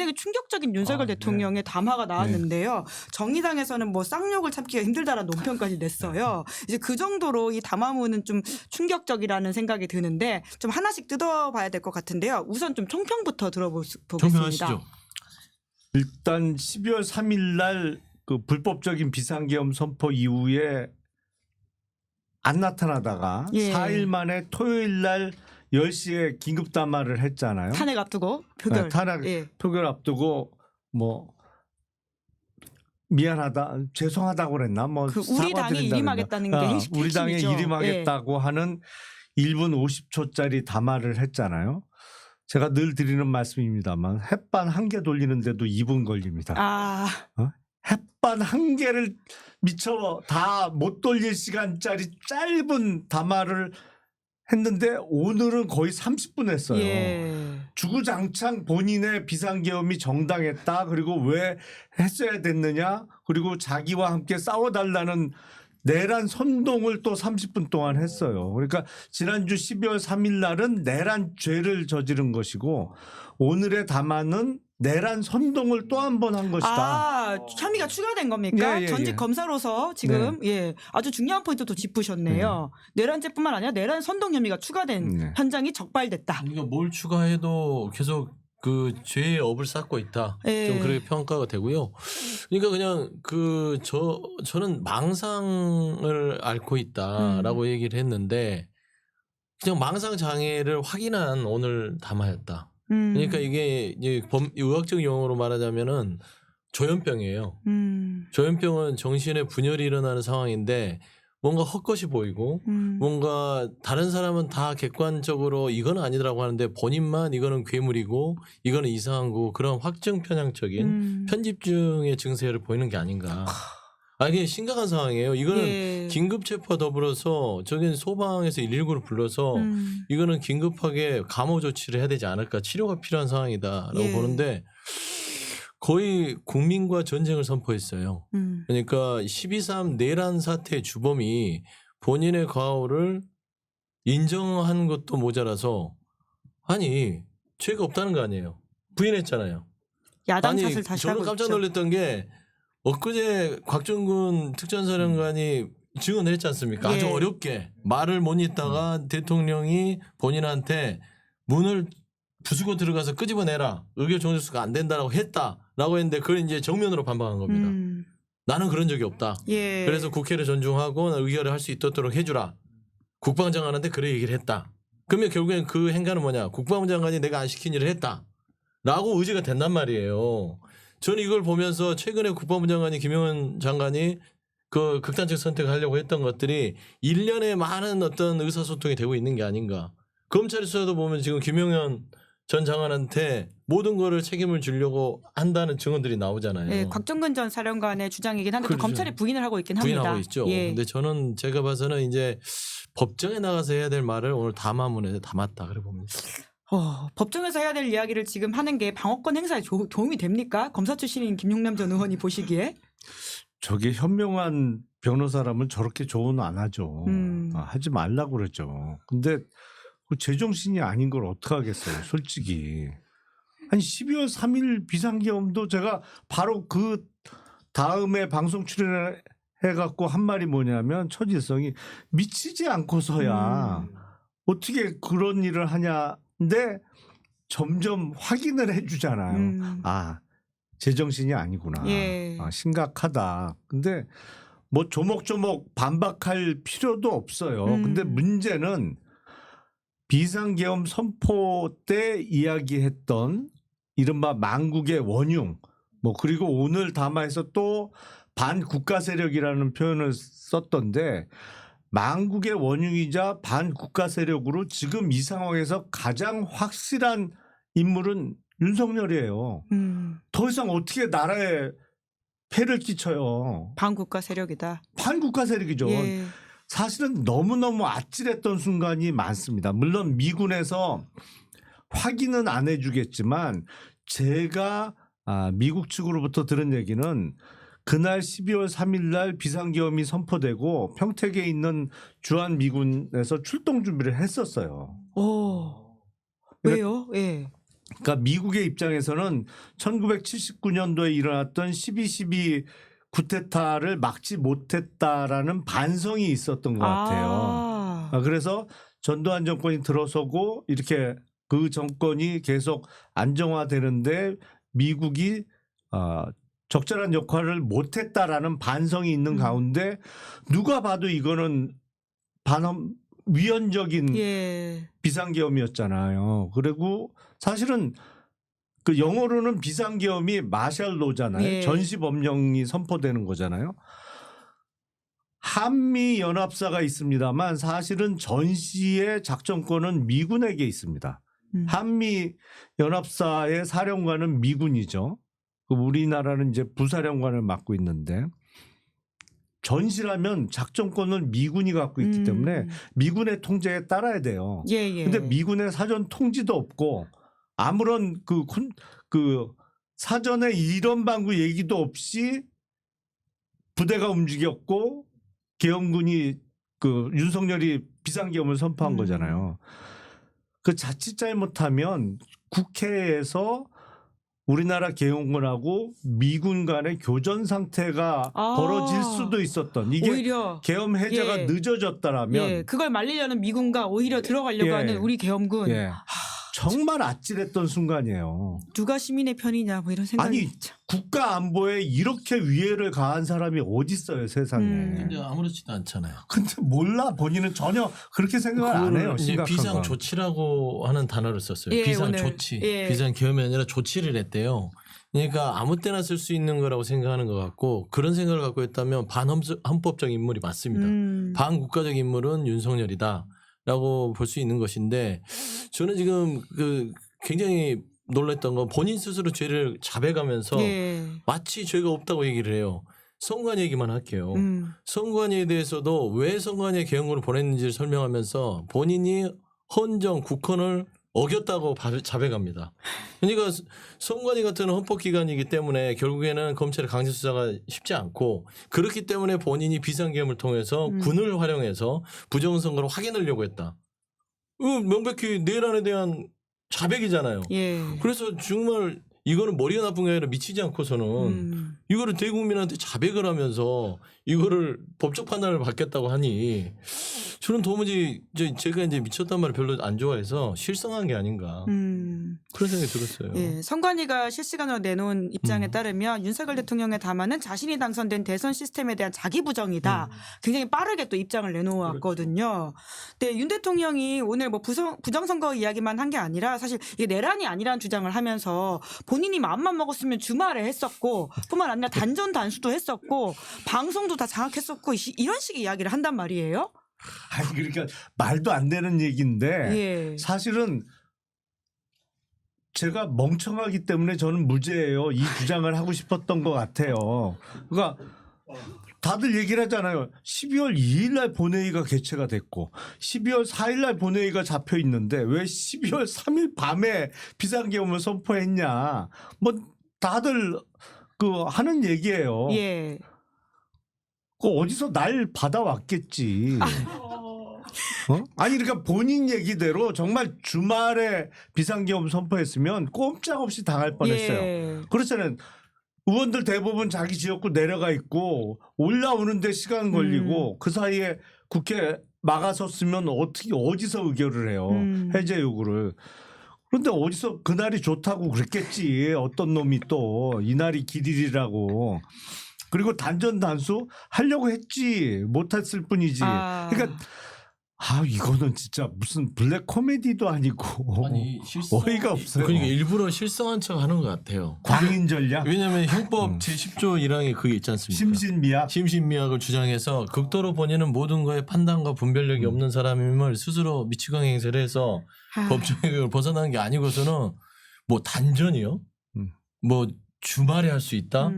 되게 충격적인 윤석열 대통령의 담화가 나왔는데요. 정의당에서는 뭐 쌍욕을 참기가 힘들다라는 논평까지 냈어요. 이제 그 정도로 이 담화문은 좀 충격적이라는 생각이 드는데 좀 하나씩 뜯어봐야 될 것 같은데요. 우선 좀 총평부터 들어보겠습니다. 총평하시죠. 일단 12월 3일 날 그 불법적인 비상계엄 선포 이후에 안 나타나다가 예. 4일 만에 토요일 날 10시에 긴급 담화를 했잖아요. 탄핵 앞두고 표결. 네, 탄핵 예. 표결 앞두고 뭐 미안하다, 죄송하다고 그랬나? 뭐 그 우리 당이 일임하겠다는 게 우리 당이 핵심이죠. 일임하겠다고 하는 1분 50초짜리 담화를 했잖아요. 제가 늘 드리는 말씀입니다만 햇반 한 개 돌리는데도 2분 걸립니다. 아, 햇반 한 개를 미처 다 못 돌릴 시간짜리 짧은 담화를 했는데 오늘은 거의 30분 했어요. 예. 주구장창 본인의 비상계엄이 정당했다. 그리고 왜 했어야 됐느냐. 그리고 자기와 함께 싸워달라는 내란 선동을 또 30분 동안 했어요. 그러니까 지난주 12월 3일 날은 내란 죄를 저지른 것이고 오늘의 담화는 내란 선동을 또 한 번 한 것이다. 아, 혐의가 추가된 겁니까? 예, 예, 전직 예. 검사로서 지금 예 아주 중요한 포인트도 짚으셨네요. 내란죄뿐만 아니라 내란 선동 혐의가 추가된 네. 현장이 적발됐다. 그러니까 뭘 추가해도 계속 그 죄의 업을 쌓고 있다. 예. 좀 그렇게 평가가 되고요. 그러니까 그냥 저는 망상을 앓고 있다라고 얘기를 했는데 그냥 망상 장애를 확인한 오늘 담화였다. 그러니까 이게 이제 의학적 용어로 말하자면은 조현병이에요. 조현병은 정신의 분열이 일어나는 상황인데 뭔가 헛것이 보이고 뭔가 다른 사람은 다 객관적으로 이거는 아니더라고 하는데 본인만 이거는 괴물이고 이거는 이상한 거고 그런 확증 편향적인 편집증의 증세를 보이는 게 아닌가. 이게 심각한 상황이에요. 이거는 예. 긴급 체포와 더불어서 저기는 소방에서 119를 불러서 이거는 긴급하게 감호 조치를 해야 되지 않을까. 치료가 필요한 상황이다라고 예. 보는데 거의 국민과 전쟁을 선포했어요. 그러니까 12.3 내란 사태의 주범이 본인의 과오를 인정한 것도 모자라서 아니 죄가 없다는 거 아니에요. 부인했잖아요. 야당 아니 탓을 다시 저는 하고 깜짝 있죠. 놀랐던 게 엊그제 곽정근 특전사령관이 증언을 했지 않습니까? 예. 아주 어렵게 말을 못 잇다가 대통령이 본인한테 문을 부수고 들어가서 끄집어내라. 의결 종료수가 안 된다라고 했다라고 했는데 그걸 이제 정면으로 반박한 겁니다. 나는 그런 적이 없다. 예. 그래서 국회를 존중하고 의결을 할 수 있도록 해주라. 국방장관한테 그래 얘기를 했다. 그러면 결국엔 그 행간은 뭐냐. 국방부 장관이 내가 안 시킨 일을 했다. 라고 의지가 된단 말이에요. 저는 이걸 보면서 최근에 국방부 장관이 김용현 장관이 그 극단적 선택을 하려고 했던 것들이 일련의 많은 어떤 의사소통이 되고 있는 게 아닌가. 검찰 수사도 보면 지금 김용현 전 장관한테 모든 거를 책임을 주려고 한다는 증언들이 나오잖아요. 예, 곽정근 전 사령관의 주장이긴 한데 또 그렇죠. 검찰이 부인을 하고 있긴 합니다. 부인하고 있죠. 예. 근데 저는 제가 봐서는 이제 법정에 나가서 해야 될 말을 오늘 담화문에 담았다 그래 봅니다. 법정에서 해야 될 이야기를 지금 하는 게 방어권 행사에 도움이 됩니까? 검사 출신인 김용남 전 의원이 보시기에. 저게 현명한 변호사라면 저렇게 조언 안 하죠. 하지 말라고 그러죠. 근데 그 제정신이 아닌 걸 어떡하겠어요. 솔직히. 아니 12월 3일 비상계엄도 제가 바로 그 다음에 방송 출연을 해갖고 한 말이 뭐냐면 처지성이 미치지 않고서야 어떻게 그런 일을 하냐. 근데 점점 확인을 해주잖아요. 제정신이 아니구나. 예. 심각하다. 근데 뭐 조목조목 반박할 필요도 없어요. 근데 문제는 비상계엄 선포 때 이야기했던 이른바 망국의 원흉 뭐 그리고 오늘 담화에서 또 반국가 세력이라는 표현을 썼던데 망국의 원흉이자 반국가 세력으로 지금 이 상황에서 가장 확실한 인물은 윤석열이에요. 더 이상 어떻게 나라에 폐를 끼쳐요. 반국가 세력이다. 반국가 세력이죠. 예. 사실은 너무너무 아찔했던 순간이 많습니다. 물론 미군에서 확인은 안 해주겠지만 제가 미국 측으로부터 들은 얘기는 그날 12월 3일 날 비상계엄이 선포되고 평택에 있는 주한미군에서 출동 준비를 했었어요. 왜요? 예. 그러니까 미국의 입장에서는 1979년도에 일어났던 12.12 쿠데타를 막지 못했다라는 반성이 있었던 것 같아요. 그래서 전두환 정권이 들어서고 이렇게 그 정권이 계속 안정화되는데 미국이 적절한 역할을 못했다라는 반성이 있는 가운데 누가 봐도 이거는 위헌적인 비상계엄이었잖아요. 그리고 사실은 그 영어로는 비상계엄이 마샬로잖아요. 전시법령이 선포되는 거잖아요. 한미 연합사가 있습니다만 사실은 전시의 작전권은 미군에게 있습니다. 한미 연합사의 사령관은 미군이죠. 우리나라는 이제 부사령관을 맡고 있는데 전시라면 작전권을 미군이 갖고 있기 때문에 미군의 통제에 따라야 돼요. 근데 미군의 사전 통지도 없고 아무런 그 사전에 이런 방구 얘기도 없이 부대가 움직였고 계엄군이 그 윤석열이 비상계엄을 선포한 거잖아요. 그 자칫 잘못하면 국회에서 우리나라 계엄군하고 미군 간의 교전 상태가 벌어질 수도 있었던 이게 오히려 계엄 해제가 늦어졌다라면 그걸 말리려는 미군과 오히려 들어가려고 하는 우리 계엄군 정말 아찔했던 순간이에요. 누가 시민의 편이냐 뭐 이런 생각이 아니 국가 안보에 이렇게 위해를 가한 사람이 어디 있어요 세상에. 근데 아무렇지도 않잖아요. 근데 몰라 본인은 전혀 그렇게 생각을 안 해요. 비상 조치라고 하는 단어를 썼어요. 비상 조치, 비상 계엄이 아니라 조치를 했대요. 그러니까 아무 때나 쓸 수 있는 거라고 생각하는 것 같고 그런 생각을 갖고 있다면 반헌법적 인물이 맞습니다. 반국가적 인물은 윤석열이다. 라고 볼 수 있는 것인데 저는 지금 그 굉장히 놀랐던 건 본인 스스로 죄를 자백하면서 마치 죄가 없다고 얘기를 해요. 선관 얘기만 할게요. 선관위에 대해서도 왜 선관위에 계엄군을 보냈는지를 설명하면서 본인이 헌정 국헌을 어겼다고 자백합니다. 그러니까 선관위 같은 헌법기관이기 때문에 결국에는 검찰의 강제 수사가 쉽지 않고 그렇기 때문에 본인이 비상계엄을 통해서 군을 활용해서 부정선거를 확인하려고 했다. 명백히 내란에 대한 자백이잖아요. 그래서 정말 이거는 머리가 나쁜 게 아니라 미치지 않고서는 이거를 대국민한테 자백을 하면서 이거를 법적 판단을 받겠다고 하니 저는 도무지 제가 이제 미쳤단 말을 별로 안 좋아해서 실성한 게 아닌가 그런 생각이 들었어요. 선관위가 실시간으로 내놓은 입장에 따르면 윤석열 대통령의 담화는 자신이 당선된 대선 시스템에 대한 자기 부정이다. 굉장히 빠르게 또 입장을 내놓았거든요. 근데 윤 대통령이 오늘 뭐 부정선거 이야기만 한 게 아니라 사실 이게 내란이 아니라는 주장을 하면서 본인이 마음만 먹었으면 주말에 했었고 뿐만 아니라 단전 단수도 했었고 방송도 다 장악했었고 이런 식의 이야기를 한단 말이에요. 아니 그러니까 말도 안 되는 얘기인데 사실은 제가 멍청하기 때문에 저는 무죄예요. 이 주장을 하고 싶었던 것 같아요. 그러니까 다들 얘기를 하잖아요. 12월 2일 날 본회의가 개최가 됐고 12월 4일 날 본회의가 잡혀 있는데 왜 12월 3일 밤에 비상계엄을 선포했냐. 뭐 다들 그 하는 얘기예요. 그 어디서 날 받아왔겠지. 아니 그러니까 본인 얘기대로 정말 주말에 비상계엄 선포했으면 꼼짝없이 당할 뻔했어요. 그렇잖아요. 의원들 대부분 자기 지역구 내려가 있고 올라오는데 시간 걸리고 그 사이에 국회 막아섰으면 어디서 의결을 해요. 해제 요구를. 그런데 어디서 그날이 좋다고 그랬겠지. 어떤 놈이 또 이날이 길일이라고. 그리고 단전 단수 하려고 했지 못했을 뿐이지. 그러니까 이거는 진짜 무슨 블랙 코미디도 아니고 아니, 어이가 없어요. 그러니까 일부러 실성한 척 하는 것 같아요. 광인 전략. 왜냐하면 형법 제10조 1항에 그게 있지 않습니까? 심신미약을 주장해서 극도로 본인은 모든 거에 판단과 분별력이 없는 사람임을 스스로 미치광이 행세를 해서 법정을 벗어나는 게 아니고서는 뭐 단전이요? 뭐 주말에 할 수 있다?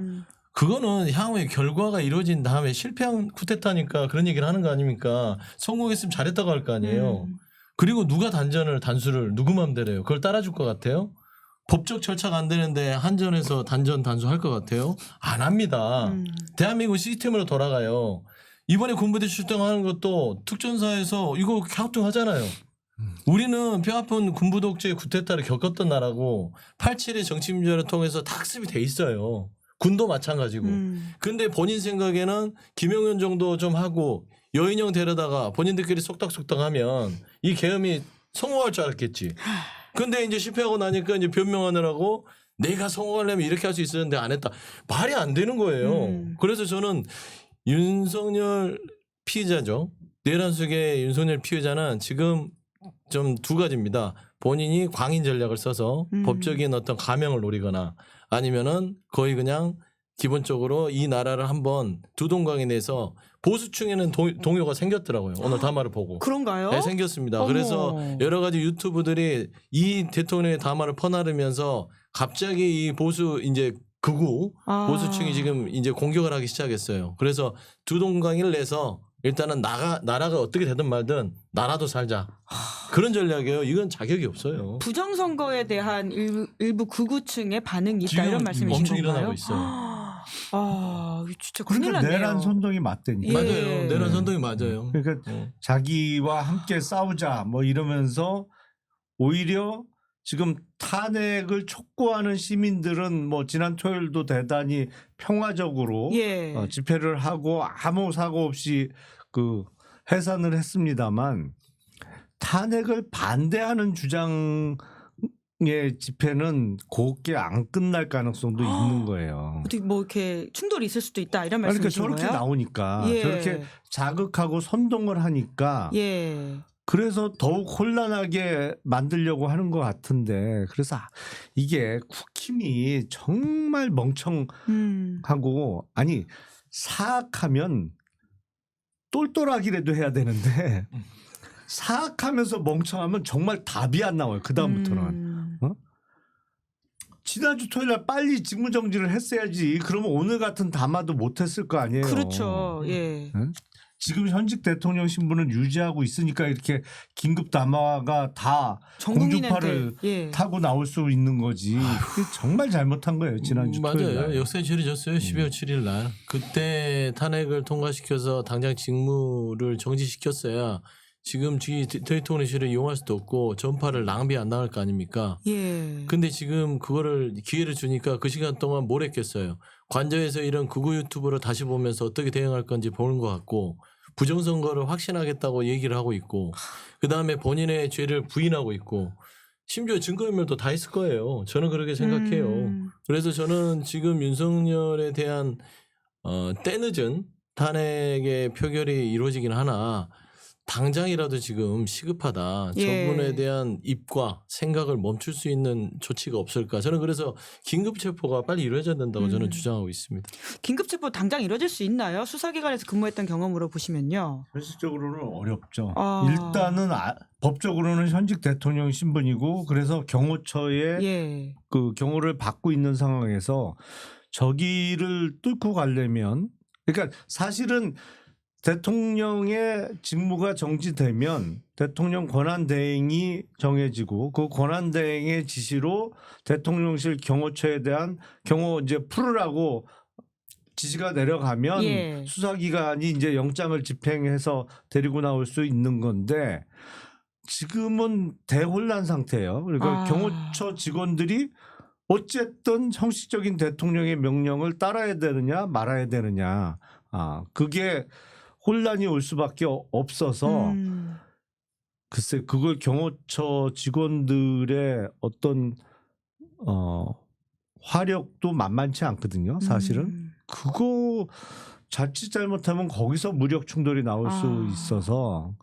그거는 향후에 결과가 이루어진 다음에 실패한 쿠데타니까 그런 얘기를 하는 거 아닙니까? 성공했으면 잘했다고 할 거 아니에요. 그리고 누가 단수를 누구 맘대로 해요? 그걸 따라줄 것 같아요? 법적 절차가 안 되는데 한전에서 단전 단수 할 것 같아요? 안 합니다. 대한민국 시스템으로 돌아가요. 이번에 군부대 출동하는 것도 특전사에서 이거 갸우뚱하잖아요. 우리는 뼈아픈 군부 독재의 쿠데타를 겪었던 나라고 87의 정치민주화를 통해서 다 학습이 돼 있어요. 군도 마찬가지고. 근데 본인 생각에는 김영현 정도 좀 하고 여인형 데려다가 본인들끼리 속닥속닥 하면 이 계엄이 성공할 줄 알았겠지. 근데 이제 실패하고 나니까 이제 변명하느라고 내가 성공하려면 이렇게 할 수 있었는데 안 했다. 말이 안 되는 거예요. 그래서 저는 윤석열 피의자죠. 내란 속의 윤석열 피의자는 지금 좀 두 가지입니다. 본인이 광인 전략을 써서 법적인 어떤 가명을 노리거나 아니면은 거의 그냥 기본적으로 이 나라를 한번 두동강에 내서 보수층에는 동요가 생겼더라고요. 오늘 담화를 보고. 그런가요? 네, 생겼습니다. 어머. 그래서 여러 가지 유튜브들이 이 대통령의 담화를 퍼나르면서 갑자기 이 보수 이제 극우 보수층이 지금 이제 공격을 하기 시작했어요. 그래서 두동강을 내서 일단은 나라가 어떻게 되든 말든 나라도 살자. 그런 전략이에요. 이건 자격이 없어요. 부정선거에 대한 일부 극우층의 반응이 있다 지금 이런 말씀이신 엄청 건가요? 일어나고 있어요. 아, 진짜 큰일 그러니까 났네요. 내란 선동이 맞다니까. 예. 맞아요. 내란 선동이 맞아요. 그러니까 자기와 함께 싸우자 뭐 이러면서 오히려 지금 탄핵을 촉구하는 시민들은 뭐 지난 토요일도 대단히 평화적으로 예. 집회를 하고 아무 사고 없이 그 해산을 했습니다만 탄핵을 반대하는 주장의 집회는 곱게 안 끝날 가능성도 있는 거예요. 어떻게 뭐 이렇게 충돌이 있을 수도 있다 이런 그러니까 말씀이신 저렇게 거예요? 나오니까 예. 저렇게 자극하고 선동을 하니까 예. 그래서 더욱 혼란하게 만들려고 하는 것 같은데 그래서 이게 국힘이 정말 멍청하고 아니 사악하면 똘똘하기라도 해야 되는데 사악하면서 멍청하면 정말 답이 안 나와요. 그 다음부터는. 지난주 토요일 날 빨리 직무정지를 했어야지. 그러면 오늘 같은 담화도 못했을 거 아니에요. 그렇죠. 예. 응? 지금 현직 대통령 신분을 유지하고 있으니까 이렇게 긴급 담화가 다 공주파를 예. 타고 나올 수 있는 거지. 그게 정말 잘못한 거예요. 지난주 토요일 날. 맞아요. 역사에 처리졌어요. 12월 7일 날. 그때 탄핵을 통과시켜서 당장 직무를 정지시켰어야 지금 대통령실을 이용할 수도 없고 전파를 낭비 안 나갈 거 아닙니까? 예. 근데 지금 그거를 기회를 주니까 그 시간 동안 뭘 했겠어요. 관저에서 이런 극우 유튜브를 다시 보면서 어떻게 대응할 건지 보는 것 같고 부정선거를 확신하겠다고 얘기를 하고 있고 그다음에 본인의 죄를 부인하고 있고 심지어 증거인멸도 다 했을 거예요. 저는 그렇게 생각해요. 그래서 저는 지금 윤석열에 대한 때늦은 탄핵의 표결이 이루어지긴 하나 당장이라도 지금 시급하다. 예. 저분에 대한 입과 생각을 멈출 수 있는 조치가 없을까. 저는 그래서 긴급체포가 빨리 이루어져야 된다고 저는 주장하고 있습니다. 긴급체포 당장 이뤄질 수 있나요? 수사기관에서 근무했던 경험으로 보시면요. 현실적으로는 어렵죠. 아. 일단은 법적으로는 현직 대통령 신분이고 그래서 경호처에 예. 그 경호를 받고 있는 상황에서 저기를 뚫고 가려면 그러니까 사실은 대통령의 직무가 정지되면 대통령 권한대행이 정해지고 그 권한대행의 지시로 대통령실 경호처에 대한 경호 이제 풀으라고 지시가 내려가면 예. 수사기관이 이제 영장을 집행해서 데리고 나올 수 있는 건데 지금은 대혼란 상태예요. 그러니까 경호처 직원들이 어쨌든 형식적인 대통령의 명령을 따라야 되느냐 말아야 되느냐. 그게 혼란이 올 수밖에 없어서 글쎄 그걸 경호처 직원들의 어떤 화력도 만만치 않거든요. 사실은 그거 자칫 잘못하면 거기서 무력 충돌이 나올 수 있어서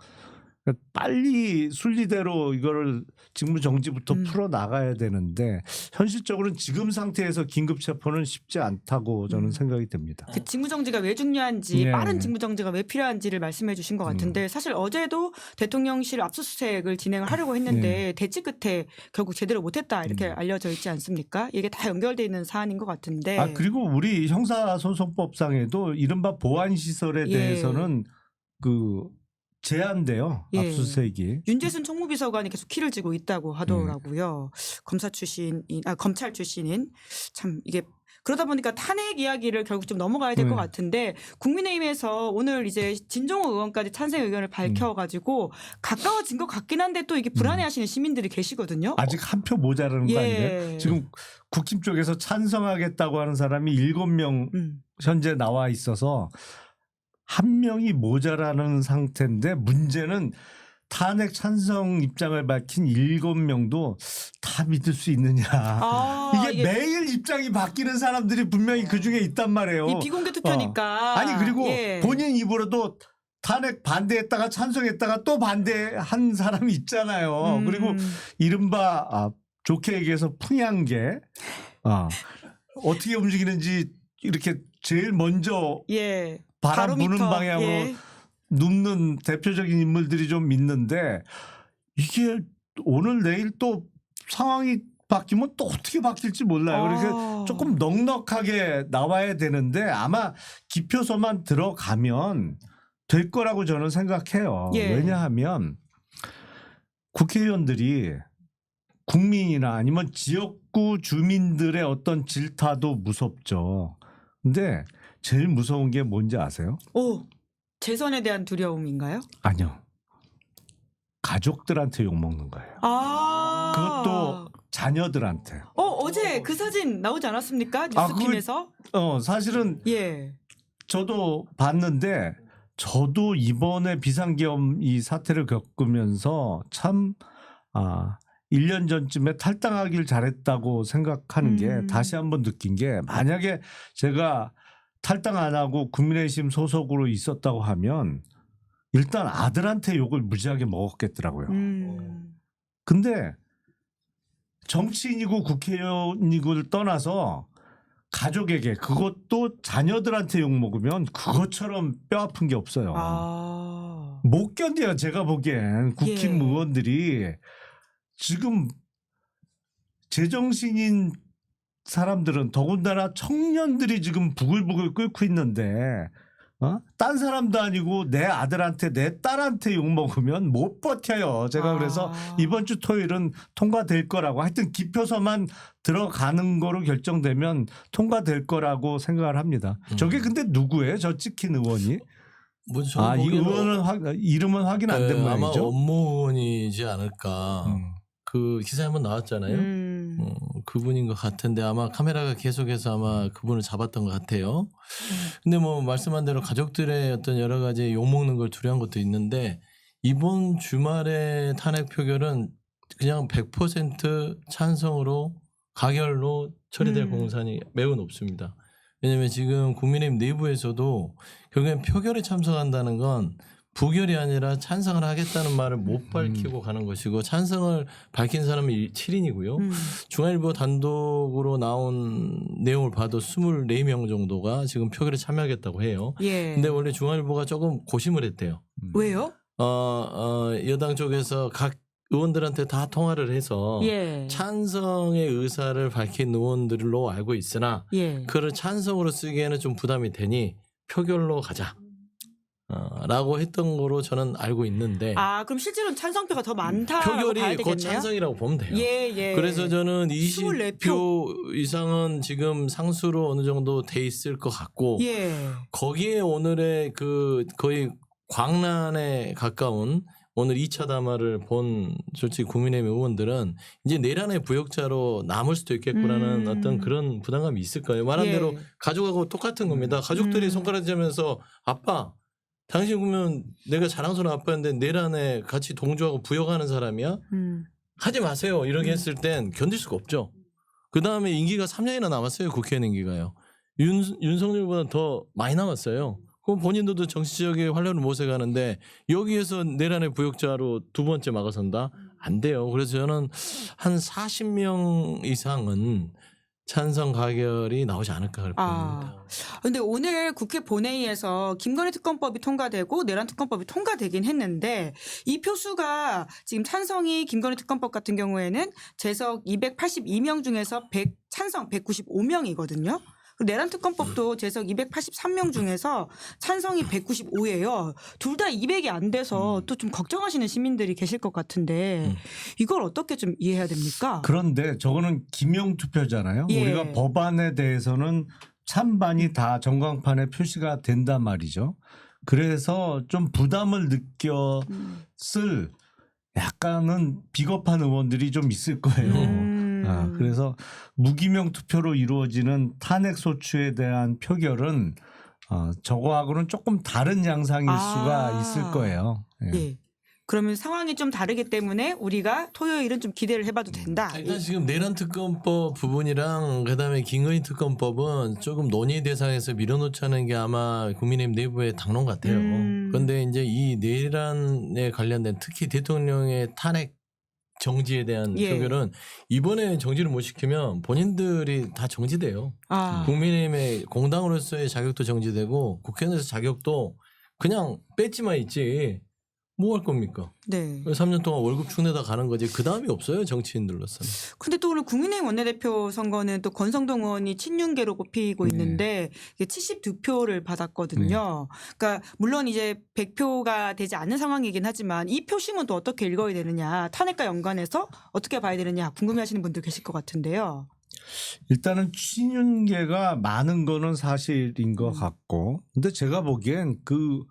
빨리 순리대로 이거를 직무 정지부터 풀어 나가야 되는데 현실적으로는 지금 상태에서 긴급 체포는 쉽지 않다고 저는 생각이 듭니다. 그 직무정지가 왜 중요한지 네. 빠른 직무정지가 왜 필요한지를 말씀해 주신 것 같은데 사실 어제도 대통령실 압수수색을 진행을 하려고 했는데 대치 끝에 결국 제대로 못했다 이렇게 알려져 있지 않습니까? 이게 다 연결되어 있는 사안인 것 같은데. 그리고 우리 형사소송법상에도 이른바 보안시설에 예. 대해서는 그 제한돼요. 예. 압수수색이. 윤재순 총무비서관이 계속 키를 쥐고 있다고 하더라고요. 검찰 출신인 참 이게 그러다 보니까 탄핵 이야기를 결국 좀 넘어가야 될 것 같은데 국민의힘에서 오늘 이제 진종호 의원까지 찬성 의견을 밝혀가지고 가까워진 것 같긴 한데 또 이게 불안해하시는 시민들이 계시거든요. 아직 한 표 모자라는 거 예. 아니에요? 지금 국힘 쪽에서 찬성하겠다고 하는 사람이 7명 현재 나와 있어서 한 명이 모자라는 상태인데 문제는 탄핵 찬성 입장을 밝힌 7명도 다 믿을 수 있느냐. 이게 매일 입장이 바뀌는 사람들이 분명히 그중에 있단 말이에요. 이 비공개 투표니까. 아니 그리고 예. 본인 입으로도 탄핵 반대했다가 찬성했다가 또 반대한 사람이 있잖아요. 그리고 이른바 좋게 얘기해서 풍향계 어떻게 움직이는지 이렇게 제일 먼저 예. 바람 부는 바로미터. 방향으로 예. 눕는 대표적인 인물들이 좀 있는데 이게 오늘 내일 또 상황이 바뀌면 또 어떻게 바뀔지 몰라요. 그래서 조금 넉넉하게 나와야 되는데 아마 기표서만 들어가면 될 거라고 저는 생각해요. 예. 왜냐하면 국회의원들이 국민이나 아니면 지역구 주민들의 어떤 질타도 무섭죠. 근데 제일 무서운 게 뭔지 아세요? 재선에 대한 두려움인가요? 아니요. 가족들한테 욕먹는 거예요. 그것도 자녀들한테. 어제 그 사진 나오지 않았습니까? 뉴스팀에서? 사실은 예. 저도 봤는데 저도 이번에 비상계엄 이 사태를 겪으면서 참 1년 전쯤에 탈당하길 잘했다고 생각하는 게 다시 한번 느낀 게 만약에 제가 탈당 안 하고 국민의힘 소속으로 있었다고 하면 일단 아들한테 욕을 무지하게 먹었겠더라고요. 근데 정치인이고 국회의원이고를 떠나서 가족에게 그것도 자녀들한테 욕 먹으면 그것처럼 뼈 아픈 게 없어요. 못 견뎌요. 제가 보기엔 국힘 의원들이 지금 제정신인 사람들은 더군다나 청년들이 지금 부글부글 끓고 있는데 딴 사람도 아니고 내 아들한테 내 딸한테 욕먹으면 못 버텨요. 제가 그래서 이번 주 토요일은 통과될 거라고 하여튼 기표서만 들어가는 거로 결정되면 통과될 거라고 생각을 합니다. 저게 근데 누구예요? 저 찍힌 의원이? 이 의원은 이름은 확인 안 된 아마 모양이죠? 업무원이지 않을까. 그 기사에 한번 나왔잖아요. 그분인 것 같은데 아마 카메라가 계속해서 아마 그분을 잡았던 것 같아요. 근데 뭐 말씀한 대로 가족들의 어떤 여러 가지 욕먹는 걸 두려운 것도 있는데 이번 주말에 탄핵 표결은 그냥 100% 찬성으로 가결로 처리될 공산이 매우 높습니다. 왜냐하면 지금 국민의힘 내부에서도 결국엔 표결에 참석한다는 건 부결이 아니라 찬성을 하겠다는 말을 못 밝히고 가는 것이고 찬성을 밝힌 사람이 7인이고요. 중앙일보 단독으로 나온 내용을 봐도 24명 정도가 지금 표결에 참여하겠다고 해요. 근데 원래 중앙일보가 조금 고심을 했대요. 왜요? 여당 쪽에서 각 의원들한테 다 통화를 해서 찬성의 의사를 밝힌 의원들로 알고 있으나 그를 찬성으로 쓰기에는 좀 부담이 되니 표결로 가자. 라고 했던 거로 저는 알고 있는데 그럼 실제로는 찬성표가 더 많다고 봐야 표결이 되겠네요. 곧 찬성이라고 보면 돼요. 그래서 저는 20표 이상은 지금 상수로 어느 정도 돼 있을 것 같고 거기에 오늘의 그 거의 광란에 가까운 오늘 2차 담화를 본 솔직히 국민의힘 의원들은 이제 내란의 부역자로 남을 수도 있겠구나는 어떤 그런 부담감이 있을 거예요. 말한 대로 가족하고 똑같은 겁니다. 가족들이 손가락 잡으면서 아빠 당신 그러면 내가 자랑스러운 아빠인데 내란에 같이 동조하고 부역하는 사람이야? 하지 마세요. 이렇게 했을 땐 견딜 수가 없죠. 그다음에 임기가 3년이나 남았어요. 국회의원 임기가요. 윤석열보다 더 많이 남았어요. 그럼 본인들도 정치적인 활력을 모색하는데 여기에서 내란의 부역자로 두 번째 막아선다? 안 돼요. 그래서 저는 한 40명 이상은 찬성 가결이 나오지 않을까 봅니다. 근데 오늘 국회 본회의에서 김건희 특검법이 통과되고 내란 특검법이 통과되긴 했는데 이 표수가 지금 찬성이 김건희 특검법 같은 경우에는 재석 282명 중에서 찬성 195명이거든요. 내란 특검법도 재석 283명 중에서 찬성이 195예요. 둘 다 200이 안 돼서 또 좀 걱정하시는 시민들이 계실 것 같은데 이걸 어떻게 좀 이해해야 됩니까? 그런데 저거는 기명 투표잖아요. 예. 우리가 법안에 대해서는 찬반이 다 전광판에 표시가 된단 말이죠. 그래서 좀 부담을 느꼈을 약간은 비겁한 의원들이 좀 있을 거예요. 그래서 무기명 투표로 이루어지는 탄핵 소추에 대한 표결은 저거하고는 조금 다른 양상일 수가 있을 거예요. 예. 예. 그러면 상황이 좀 다르기 때문에 우리가 토요일은 좀 기대를 해봐도 된다. 일단 지금 내란 특검법 부분이랑 그다음에 김건희 특검법은 조금 논의 대상에서 밀어놓자는 게 아마 국민의힘 내부의 당론 같아요. 그런데 이제 이 내란에 관련된 특히 대통령의 탄핵 정지에 대한 예. 표결은 이번에 정지를 못 시키면 본인들이 다 정지돼요. 아. 국민의힘의 공당으로서의 자격도 정지되고 국회의원에서 자격도 그냥 뺐지만 있지 뭐 할 겁니까? 네. 3년 동안 월급 축내다 가는 거지 그 다음이 없어요 정치인들로서는. 근데 또 오늘 국민의힘 원내대표 선거는 또 권성동 의원이 친윤계로 꼽히고 네. 있는데 72표를 받았거든요. 그러니까 물론 이제 100표가 되지 않는 상황이긴 하지만 이 표심은 또 어떻게 읽어야 되느냐, 탄핵과 연관해서 어떻게 봐야 되느냐 궁금해하시는 분들 계실 것 같은데요. 일단은 친윤계가 많은 거는 사실인 것 같고, 근데 제가 보기엔 그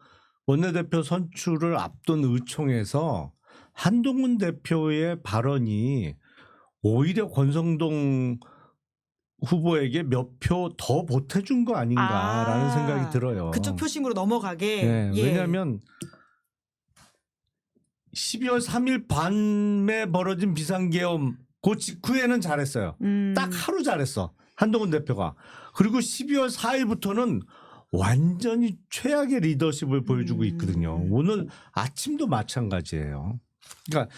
원내대표 선출을 앞둔 의총에서 한동훈 대표의 발언이 오히려 권성동 후보에게 몇 표 더 보태준 거 아닌가라는 생각이 들어요. 그쪽 표심으로 넘어가게. 네, 예. 왜냐하면 12월 3일 밤에 벌어진 비상계엄 그 직후에는 잘했어요. 딱 하루 잘했어. 한동훈 대표가. 그리고 12월 4일부터는 완전히 최악의 리더십을 보여주고 있거든요. 오늘 아침도 마찬가지예요. 그러니까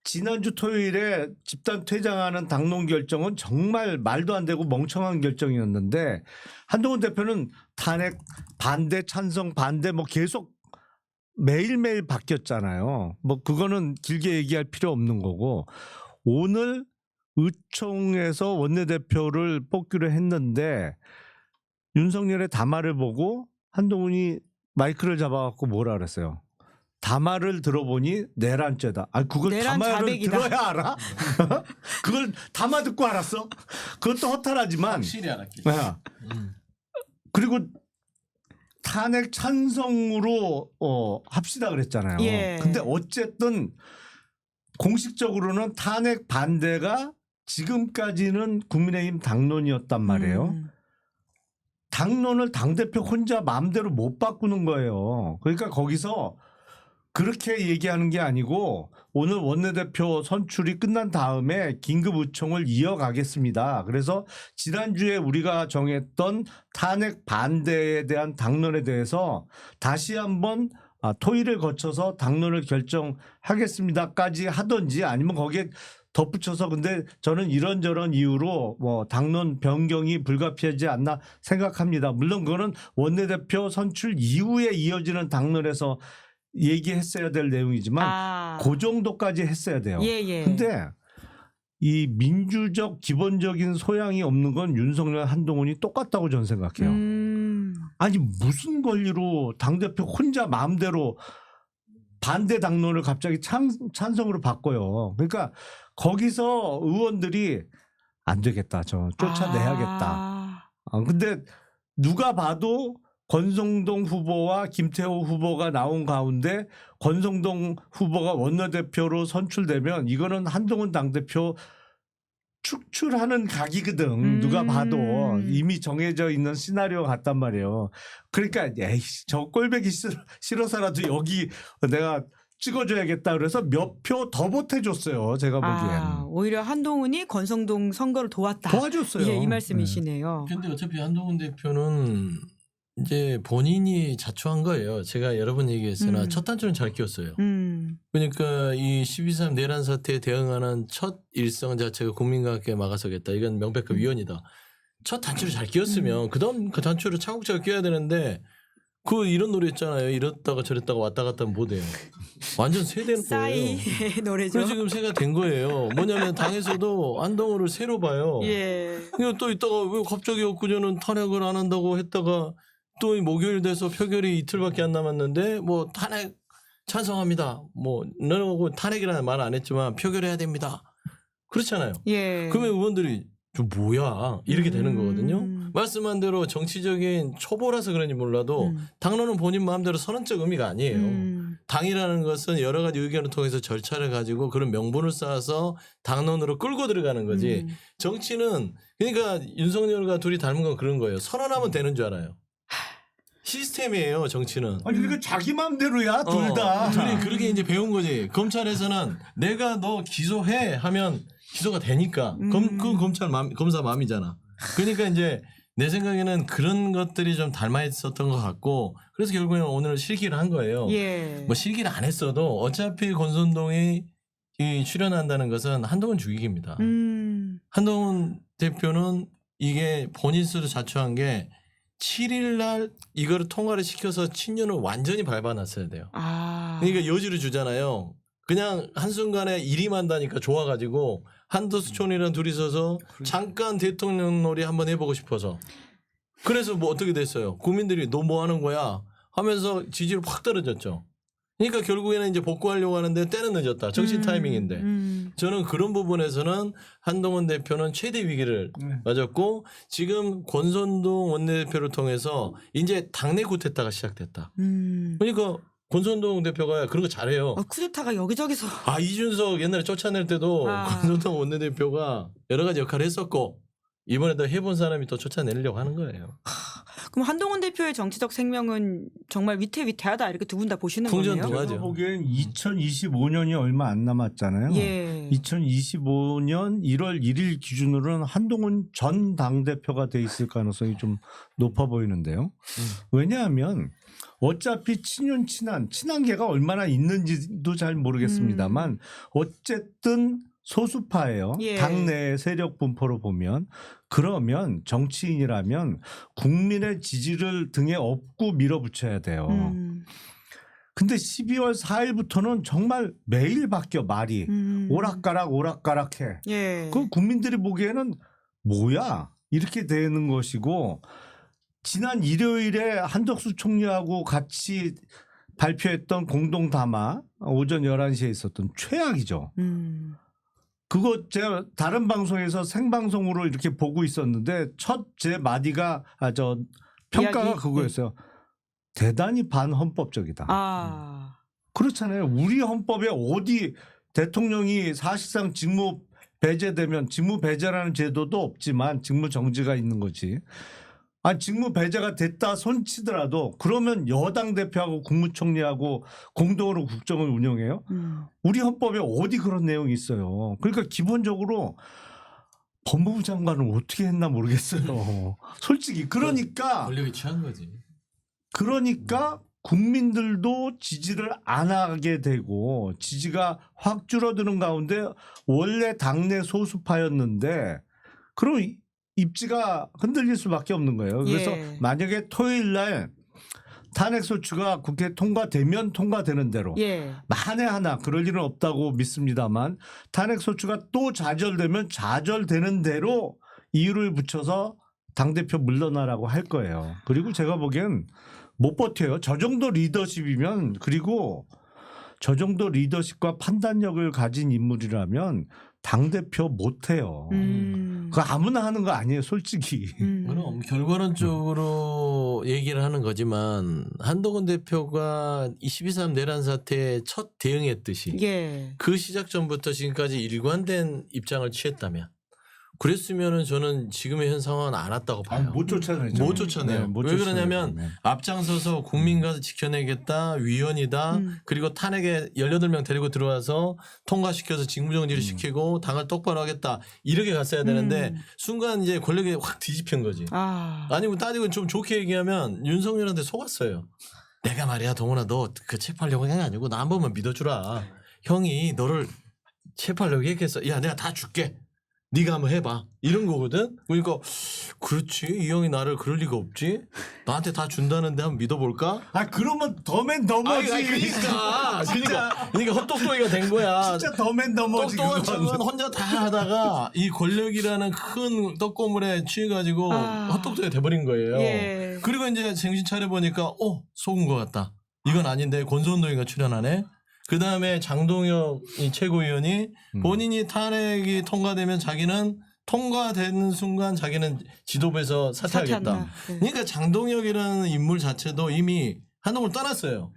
지난주 토요일에 집단 퇴장하는 당론 결정은 정말 말도 안 되고 멍청한 결정이었는데 한동훈 대표는 탄핵 반대, 찬성 반대 뭐 계속 매일매일 바뀌었잖아요. 뭐 그거는 길게 얘기할 필요 없는 거고 오늘 의총에서 원내대표를 뽑기로 했는데 윤석열의 담화를 보고 한동훈이 마이크를 잡아갖고 뭐라 그랬어요. 담화를 들어보니 내란죄다. 아 그걸 내란 담화를 자백이다. 들어야 알아? 그걸 담화 듣고 알았어? 그것도 허탈하지만. 확실히 알았겠지. 그리고 탄핵 찬성으로 합시다 그랬잖아요. 예. 근데 어쨌든 공식적으로는 탄핵 반대가 지금까지는 국민의힘 당론이었단 말이에요. 당론을 당대표 혼자 마음대로 못 바꾸는 거예요. 그러니까 거기서 그렇게 얘기하는 게 아니고 오늘 원내대표 선출이 끝난 다음에 긴급 의총을 이어가겠습니다. 그래서 지난주에 우리가 정했던 탄핵 반대에 대한 당론에 대해서 다시 한번 토의를 거쳐서 당론을 결정하겠습니다까지 하든지 아니면 거기에 덧붙여서 근데 저는 이런저런 이유로 뭐 당론 변경이 불가피하지 않나 생각합니다. 물론 그거는 원내대표 선출 이후에 이어지는 당론에서 얘기했어야 될 내용이지만 그 정도까지 했어야 돼요. 예. 근데 이 민주적 기본적인 소양이 없는 건 윤석열 한동훈이 똑같다고 저는 생각해요. 아니 무슨 권리로 당대표 혼자 마음대로 반대 당론을 갑자기 찬성으로 바꿔요. 그러니까 거기서 의원들이 안 되겠다. 저 쫓아내야겠다. 근데 누가 봐도 권성동 후보와 김태호 후보가 나온 가운데 권성동 후보가 원내대표로 선출되면 이거는 한동훈 당대표 축출하는 각이거든. 누가 봐도 이미 정해져 있는 시나리오 같단 말이에요. 그러니까 에이씨, 저 꼴배기 싫어서라도 여기 내가 찍어줘야겠다 그래서 몇 표 더 보태줬어요. 제가 보기엔. 오히려 한동훈이 권성동 선거를 도왔다. 도와줬어요. 예, 이 말씀이시네요. 근데 어차피 한동훈 대표는 이제 본인이 자초한 거예요. 제가 여러 번 얘기했으나 첫 단추는 잘 끼웠어요. 그러니까 이 12.3 내란 사태에 대응하는 첫 일성 자체가 국민과 함께 막아서겠다. 이건 명백한 위헌이다. 첫 단추를 잘 끼웠으면 그다음 그 단추를 차곡차곡 끼워야 되는데 그 이런 노래 있잖아요. 이랬다가 저랬다가 왔다 갔다 하면 못 해요. 완전 세대는 거예요. 싸이의 노래죠. 그래서 지금 새가 된 거예요. 뭐냐면 당에서도 안동호를 새로 봐요. 예. 그러니까 또 있다가 왜 갑자기 엊그제는 탄핵을 안 한다고 했다가 또 목요일 돼서 표결이 이틀밖에 안 남았는데 뭐 탄핵 찬성합니다. 뭐 너는 탄핵이라는 말 안 했지만 표결해야 됩니다. 그렇잖아요. 예. 그러면 의원들이 좀 뭐야 이렇게 되는 거거든요. 말씀한 대로 정치적인 초보라서 그런지 몰라도 당론은 본인 마음대로 선언적 의미가 아니에요. 당이라는 것은 여러 가지 의견을 통해서 절차를 가지고 그런 명분을 쌓아서 당론으로 끌고 들어가는 거지. 정치는 그러니까 윤석열과 둘이 닮은 건 그런 거예요. 선언하면 되는 줄 알아요. 시스템이에요, 정치는. 아니 그러니까 자기 마음대로야 둘 다. 둘이 그렇게 이제 배운 거지. 검찰에서는 내가 너 기소해 하면 기소가 되니까. 그 검사 마음이잖아. 그러니까 이제 내 생각에는 그런 것들이 좀 닮아 있었던 것 같고 그래서 결국에는 오늘 실기를 한 거예요. 예. 뭐 실기를 안 했어도 어차피 권선동이 출연한다는 것은 한동훈 죽이기입니다. 한동훈 대표는 이게 본인 스스로 자초한 게 7일 날 이거를 통과를 시켜서 친윤을 완전히 밟아놨어야 돼요. 그러니까 여지를 주잖아요. 그냥 한순간에 일이 만다니까 좋아가지고 한도수촌이랑 둘이 서서 잠깐 대통령 놀이 한번 해보고 싶어서 그래서 뭐 어떻게 됐어요? 국민들이 너 뭐 하는 거야? 하면서 지지율 확 떨어졌죠. 그러니까 결국에는 이제 복구하려고 하는데 때는 늦었다. 정신 타이밍인데. 저는 그런 부분에서는 한동훈 대표는 최대 위기를 맞았고 지금 권선동 원내대표를 통해서 이제 당내 쿠데타가 시작됐다. 그러니까 권선동 대표가 그런 거 잘해요. 쿠데타가 여기저기서. 이준석 옛날에 쫓아낼 때도 권선동 원내대표가 여러 가지 역할을 했었고 이번에도 해본 사람이 또 쫓아내려고 하는 거예요. 그럼 한동훈 대표의 정치적 생명은 정말 위태위태하다 이렇게 두 분 다 보시는 거네요. 풍전등화죠. 제가 보기엔 2025년이 얼마 안 남았잖아요. 예. 2025년 1월 1일 기준으로는 한동훈 전 당대표가 돼 있을 가능성이 좀 높아 보이는데요. 왜냐하면 어차피 친윤 친한계가 얼마나 있는지도 잘 모르겠습니다만 어쨌든 소수파예요. 예. 당내 세력 분포로 보면. 그러면 정치인이라면 국민의 지지를 등에 업고 밀어붙여야 돼요. 근데 12월 4일부터는 정말 매일 바뀌어 말이. 오락가락해. 예. 그 국민들이 보기에는 뭐야 이렇게 되는 것이고 지난 일요일에 한덕수 총리하고 같이 발표했던 공동 담화 오전 11시에 있었던 최악이죠. 그거 제가 다른 방송에서 생방송으로 이렇게 보고 있었는데 첫 제 마디가 평가가 이야기? 그거였어요. 대단히 반헌법적이다. 그렇잖아요. 우리 헌법에 어디 대통령이 사실상 직무 배제되면 직무 배제라는 제도도 없지만 직무 정지가 있는 거지. 직무 배제가 됐다 손치더라도 그러면 여당 대표하고 국무총리하고 공동으로 국정을 운영해요. 우리 헌법에 어디 그런 내용이 있어요. 그러니까 기본적으로 법무부 장관은 어떻게 했나 모르겠어요. 솔직히 그러니까 권력이 취한 거지. 그러니까 국민들도 지지를 안 하게 되고 지지가 확 줄어드는 가운데 원래 당내 소수파였는데 그럼 입지가 흔들릴 수밖에 없는 거예요. 그래서 만약에 토요일 날 탄핵소추가 국회 통과되면 통과되는 대로 만에 하나 그럴 일은 없다고 믿습니다만 탄핵소추가 또 좌절되면 좌절되는 대로 이유를 붙여서 당대표 물러나라고 할 거예요. 그리고 제가 보기엔 못 버텨요. 저 정도 리더십이면 그리고 저 정도 리더십과 판단력을 가진 인물이라면 당대표 못해요. 그거 아무나 하는 거 아니에요, 솔직히. 그럼 결과론적으로 얘기를 하는 거지만 한동훈 대표가 12.3 내란 사태에 첫 대응했듯이 그 시작 전부터 지금까지 일관된 입장을 취했다면 그랬으면은 저는 지금의 현 상황은 안 왔다고 봐요. 못 쫓아내죠. 못 쫓아내요. 왜 그러냐면 앞장서서 국민 가서 지켜내겠다, 위헌이다, 그리고 탄핵에 18명 데리고 들어와서 통과시켜서 직무정지를 시키고 당을 똑바로 하겠다 이렇게 갔어야 되는데 순간 이제 권력이 확 뒤집힌 거지. 아니면 따지고 좀 좋게 얘기하면 윤석열한테 속았어요. 내가 말이야 동훈아 너 그 체포하려고 한 게 아니고 나 한 번만 믿어주라. 형이 너를 체포하려고 얘기했어. 야 내가 다 줄게. 네가 한번 해봐 이런 거거든. 그러니까 그렇지 이 형이 나를 그럴 리가 없지. 나한테 다 준다는데 한번 믿어볼까? 아 그러면 더맨 더머지. 그러니까 헛똑똑이가 된 거야. 진짜 더맨 더머지. 똑똑한 척은 혼자 다 하다가 이 권력이라는 큰 떡고물에 취해가지고 헛똑똑이 돼버린 거예요. 예. 그리고 이제 정신 차려 보니까 속은 것 같다. 이건 아닌데 권선동이가 출연하네. 그 다음에 장동혁 이 최고위원이 본인이 탄핵이 통과되면 자기는 통과되는 순간 자기는 지도부에서 사퇴하겠다. 사퇴한다. 네. 그러니까 장동혁이라는 인물 자체도 이미 한동훈을 떠났어요.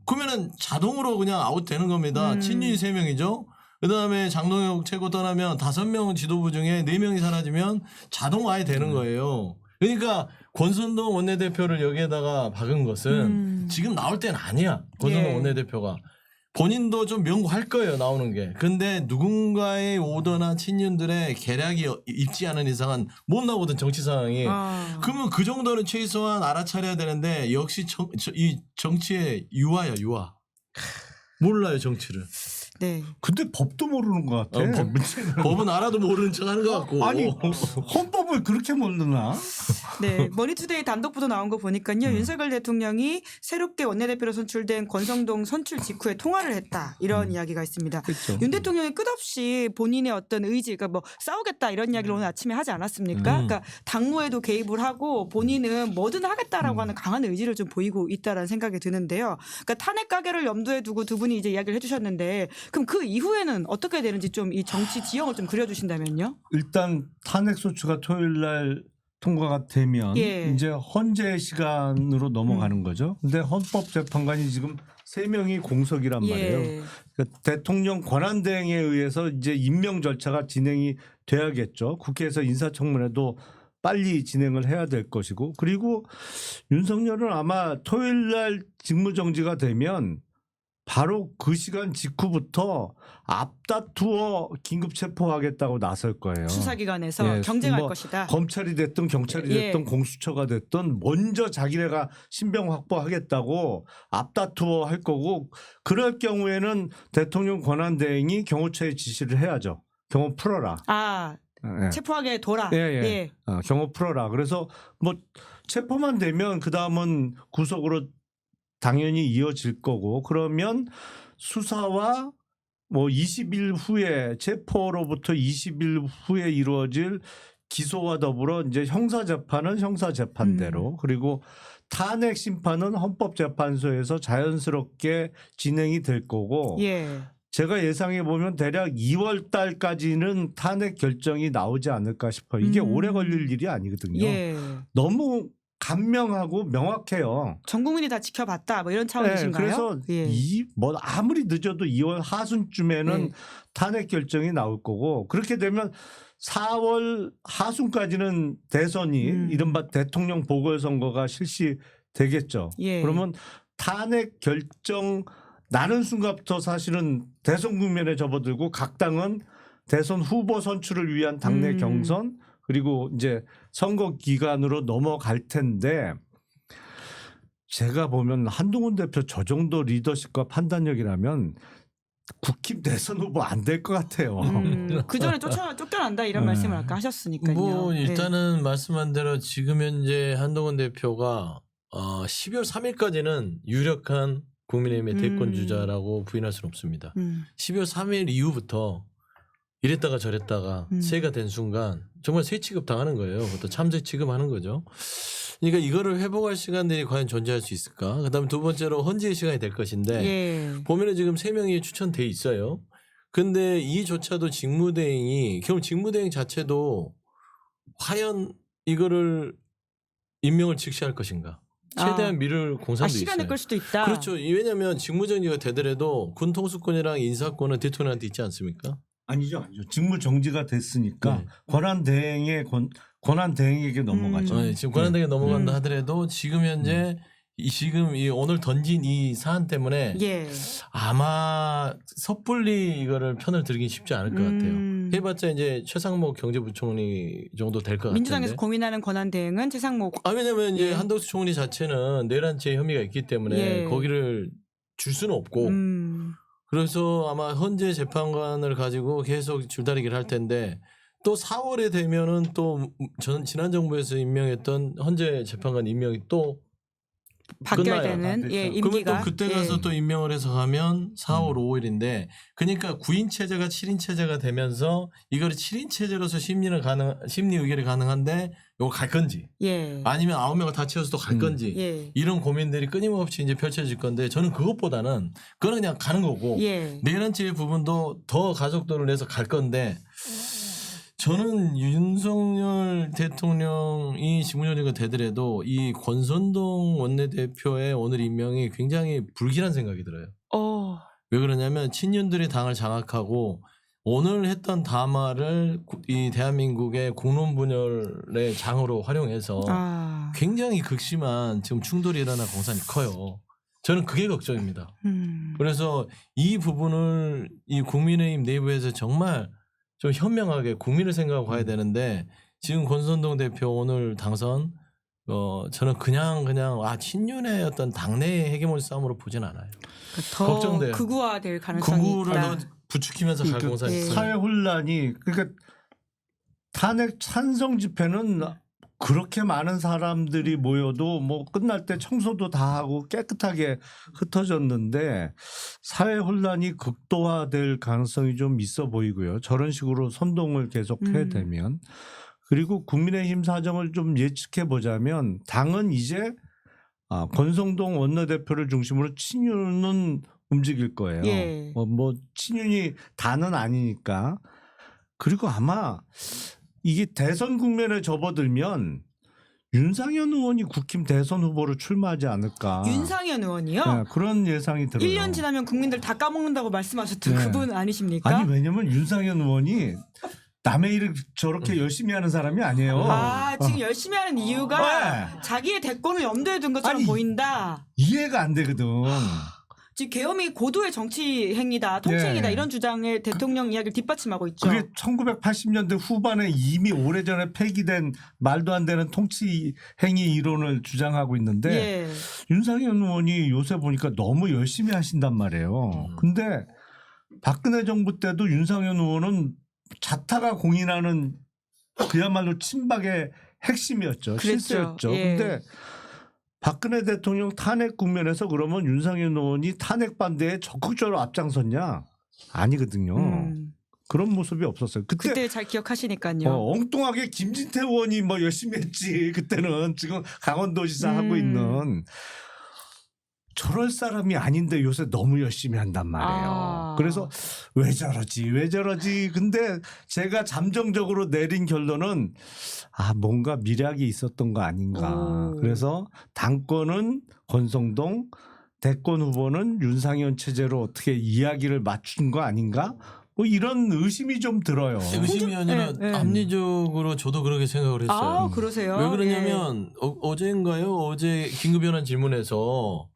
그러면은 자동으로 그냥 아웃되는 겁니다. 친윤이 3명이죠. 그 다음에 장동혁 최고 떠나면 5명 지도부 중에 4명이 사라지면 자동 아예 되는 거예요. 그러니까 권선동 원내대표를 여기에다가 박은 것은 지금 나올 때는 아니야. 권선동 예. 원내대표가. 본인도 좀 명구할 거예요. 나오는 게. 근데 누군가의 오더나 친윤들의 계략이 있지 않은 이상은 못 나오거든 정치 상황이. 그러면 그 정도는 최소한 알아차려야 되는데 역시 이 정치의 유아야 유아. 몰라요 정치를. 네. 근데 법도 모르는 것 같아. 법은 알아도 모르는 척 하는 것 같고. 아니 헌법을 그렇게 모르나? 네, 머니투데이 단독 보도 나온 거 보니까요. 윤석열 대통령이 새롭게 원내대표로 선출된 권성동 선출 직후에 통화를 했다. 이런 이야기가 있습니다. 그렇죠. 윤 대통령이 끝없이 본인의 어떤 의지, 그러니까 뭐 싸우겠다 이런 이야기를 오늘 아침에 하지 않았습니까? 그러니까 당무에도 개입을 하고 본인은 뭐든 하겠다라고 하는 강한 의지를 좀 보이고 있다라는 생각이 드는데요. 그러니까 탄핵 가결을 염두에 두고 두 분이 이제 이야기를 해주셨는데 그럼 그 이후에는 어떻게 되는지 좀 이 정치 지형을 좀 그려주신다면요? 일단 탄핵 소추가 토요일 날 통과가 되면 예. 이제 헌재 시간으로 넘어가는 거죠. 근데 헌법재판관이 지금 3명이 공석이란 말이에요. 예. 그러니까 대통령 권한대행에 의해서 이제 임명 절차가 진행이 돼야겠죠. 국회에서 인사청문회도 빨리 진행을 해야 될 것이고, 그리고 윤석열은 아마 토요일 날 직무정지가 되면 바로 그 시간 직후부터 앞다투어 긴급 체포하겠다고 나설 거예요. 수사기관에서 예, 경쟁할 뭐 것이다. 검찰이 됐든 경찰이 예. 됐든 공수처가 됐든 먼저 자기네가 신병 확보하겠다고 앞다투어 할 거고, 그럴 경우에는 대통령 권한대행이 경호처에 지시를 해야죠. 경호 풀어라. 예. 체포하게 둬라. 예, 예. 예. 경호 풀어라. 그래서 뭐 체포만 되면 그 다음은 구속으로 당연히 이어질 거고, 그러면 수사와 뭐 20일 후에 체포로부터 20일 후에 이루어질 기소와 더불어 이제 형사재판은 형사재판대로, 그리고 탄핵 심판은 헌법재판소에서 자연스럽게 진행이 될 거고, 예. 제가 예상해 보면 대략 2월 달까지는 탄핵 결정이 나오지 않을까 싶어요. 이게 오래 걸릴 일이 아니거든요. 예. 너무 간명하고 명확해요. 전 국민이 다 지켜봤다. 뭐 이런 차원이신가요? 그래서 예. 뭐 아무리 늦어도 2월 하순쯤에는 예. 탄핵 결정이 나올 거고, 그렇게 되면 4월 하순까지는 대선이 이른바 대통령 보궐선거가 실시되겠죠. 예. 그러면 탄핵 결정 나는 순간부터 사실은 대선 국면에 접어들고 각 당은 대선 후보 선출을 위한 당내 경선, 그리고 이제 선거 기간으로 넘어갈 텐데, 제가 보면 한동훈 대표 저 정도 리더십과 판단력이라면 국힘 대선 후보 안 될 것 같아요. 그 전에 쫓겨난다 이런 말씀을 아까 하셨으니까요. 뭐 네. 일단은 말씀한 대로 지금 현재 한동훈 대표가 12월 3일까지는 유력한 국민의힘의 대권 주자라고 부인할 수는 없습니다. 12월 3일 이후부터 이랬다가 저랬다가 새해가 된 순간 정말 새 취급 당하는 거예요. 그것도 참새 취급하는 거죠. 그러니까 이거를 회복할 시간들이 과연 존재할 수 있을까? 그다음에 두 번째로 헌재의 시간이 될 것인데 예. 보면은 지금 3명이 추천돼 있어요. 근데 이조차도 직무대행이 결국 직무대행 자체도 과연 이거를 임명을 즉시할 것인가? 최대한 미룰 공산도 시간을 있어요. 끌 수도 있다. 그렇죠. 왜냐하면 직무정지가 되더라도 군 통수권이랑 인사권은 대통령한테 있지 않습니까? 아니죠. 직무 정지가 됐으니까 네. 권한 대행의 권한 대행에게 넘어가죠. 네, 지금 권한대행에 넘어간다 하더라도 지금 현재 지금 이 오늘 던진 이 사안 때문에 예. 아마 섣불리 이거를 편을 들긴 쉽지 않을 것 같아요. 해봤자 이제 최상목 경제부총리 정도 될 것 같은데. 민주당에서 고민하는 권한 대행은 최상목. 왜냐면 이제 예. 한덕수 총리 자체는 내란죄 혐의가 있기 때문에 예. 거기를 줄 수는 없고 그래서 아마 헌재 재판관을 가지고 계속 줄다리기를 할 텐데 또 4월에 되면은 또 전 지난 정부에서 임명했던 헌재 재판관 임명이 또 바뀌어야 끝나요. 되는 예, 그러면 임기가 또 그때 가서 예. 또 임명을 해서 가면 4월 5일인데 그러니까 9인 체제가 7인 체제가 되면서 이거를 7인 체제로서 심리 의결이 가능한데 이거 갈 건지 예. 아니면 9명을 다 채워서 또 갈 건지 예. 이런 고민들이 끊임없이 이제 펼쳐질 건데 저는 그것보다는 그건 그냥 가는 거고 예. 내란죄 부분도 더 가속도를 내서 갈 건데 저는 윤석열 대통령이 직무정지가 되더라도 이 권선동 원내대표의 오늘 임명이 굉장히 불길한 생각이 들어요. 왜 그러냐면 친윤들이 당을 장악하고 오늘 했던 담화를 이 대한민국의 공론 분열의 장으로 활용해서 굉장히 극심한 지금 충돌이 일어날 공산이 커요. 저는 그게 걱정입니다. 그래서 이 부분을 이 국민의힘 내부에서 정말 좀 현명하게 국민을 생각하고 가야 되는데 지금 권선동 대표 오늘 당선 저는 그냥 친윤의 어떤 당내의 헤게모니 싸움으로 보진 않아요. 더 걱정돼요. 극우화될 가능성이 극우를 있다. 더 부추기면서 갈 공산이 예. 있어요. 사회 혼란이 그러니까 탄핵 찬성 집회는 그렇게 많은 사람들이 모여도 뭐 끝날 때 청소도 다 하고 깨끗하게 흩어졌는데 사회 혼란이 극도화될 가능성이 좀 있어 보이고요. 저런 식으로 선동을 계속 해대면 그리고 국민의힘 사정을 좀 예측해 보자면 당은 이제 권성동 원내대표를 중심으로 친윤은 움직일 거예요. 예. 뭐 친윤이 다는 아니니까. 그리고 아마 이게 대선 국면에 접어들면 윤상현 의원이 국힘 대선 후보로 출마하지 않을까. 윤상현 의원이요? 네, 그런 예상이 들어요. 1년 지나면 국민들 다 까먹는다고 말씀하셨던 네. 그분 아니십니까? 아니 왜냐면 윤상현 의원이 남의 일을 저렇게 열심히 하는 사람이 아니에요. 지금 열심히 하는 이유가 네. 자기의 대권을 염두에 둔 것처럼 아니, 보인다. 이해가 안 되거든. 지금 계엄이 고도의 정치 행위다, 통치행위다 네. 이런 주장에 대통령 이야기를 뒷받침하고 있죠. 그게 1980년대 후반에 이미 오래전에 폐기된 말도 안 되는 통치 행위 이론을 주장하고 있는데 예. 윤상현 의원이 요새 보니까 너무 열심히 하신단 말이에요. 근데 박근혜 정부 때도 윤상현 의원은 자타가 공인하는 그야말로 친박의 핵심이었죠. 그랬죠. 실세였죠. 예. 근데 박근혜 대통령 탄핵 국면에서 그러면 윤상현 의원이 탄핵 반대에 적극적으로 앞장섰냐? 아니거든요. 그런 모습이 없었어요. 그때 잘 기억하시니까요. 엉뚱하게 김진태 의원이 뭐 열심히 했지. 그때는 지금 강원도지사 하고 있는 저럴 사람이 아닌데 요새 너무 열심히 한단 말이에요. 그래서 왜 저러지. 근데 제가 잠정적으로 내린 결론은 뭔가 미략이 있었던 거 아닌가. 그래서 당권은 권성동, 대권 후보는 윤상현 체제로 어떻게 이야기를 맞춘 거 아닌가? 뭐 이런 의심이 좀 들어요. 의심이 아니라 네. 합리적으로 저도 그렇게 생각을 했어요. 그러세요? 왜 그러냐면 어제 긴급연한 질문에서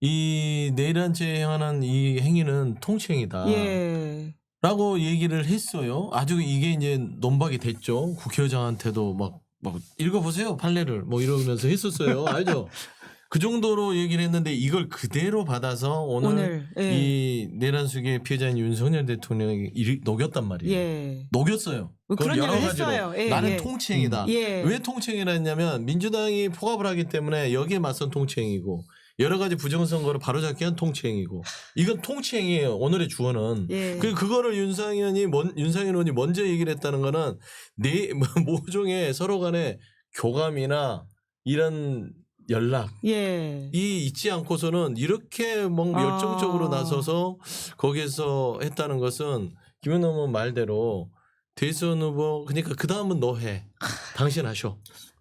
이 내란죄에 행하는 이 행위는 통치행위다. 예. 라고 얘기를 했어요. 아주 이게 이제 논박이 됐죠. 국회의장한테도 막 읽어보세요 판례를 뭐 이러면서 했었어요. 알죠? 그 정도로 얘기를 했는데 이걸 그대로 받아서 오늘 예. 이 내란 수계 피해자인 윤석열 대통령이 녹였단 말이에요. 예. 녹였어요. 그런 여러 얘기를 가지로 했어요. 예, 나는 예. 통치행위다. 예. 왜 통치행위를 했냐면 민주당이 포갑을 하기 때문에 여기에 맞선 통치행위고 여러 가지 부정선거를 바로잡기 위한 통치행위고 이건 통치행위예요. 오늘의 주어는. 예. 그거를 윤상현 의원이 먼저 얘기를 했다는 거는 모종의 서로 간의 교감이나 이런 연락이 있지 않고서는 이렇게 막 열정적으로 나서서 거기에서 했다는 것은 김영남 의원 말대로 대선 후보 그러니까 그 다음은 너 해. 당신 하셔.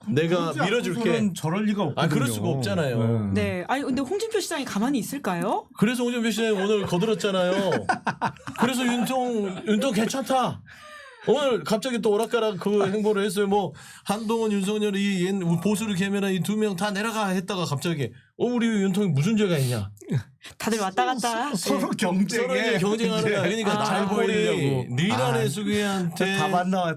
내가 밀어줄게. 저럴 리가 없거든요. 그럴 수가 없잖아요. 네. 아니 근데 홍준표 시장이 가만히 있을까요? 그래서 홍준표 시장이 오늘 거들었잖아요. 그래서 윤통 괜찮다. 오늘 갑자기 또 오락가락 그 행보를 했어요. 뭐 한동훈, 윤석열이 보수를 개면한 이 두 명 다 내려가 했다가 갑자기 우리 윤통이 무슨 죄가 있냐? 다들 왔다 갔다. 서로 경쟁하는 거야. 그러니까 잘 보이려고 내란의 수기한테 다 봤나와요.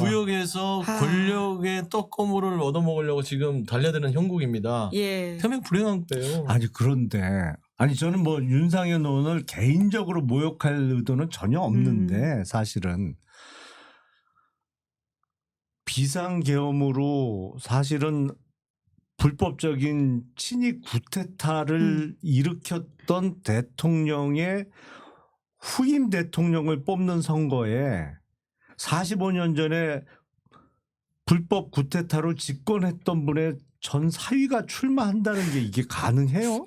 구역에서 권력의 떡고물을 얻어먹으려고 지금 달려드는 형국입니다. 예. 태명 불행한 거예요. 그런데 저는 뭐 윤상현 의원을 개인적으로 모욕할 의도는 전혀 없는데 사실은. 비상계엄으로 사실은 불법적인 친위 구테타를 일으켰던 대통령의 후임 대통령을 뽑는 선거에 45년 전에 불법 구테타로 집권했던 분의 전 사위가 출마한다는 게 이게 가능해요?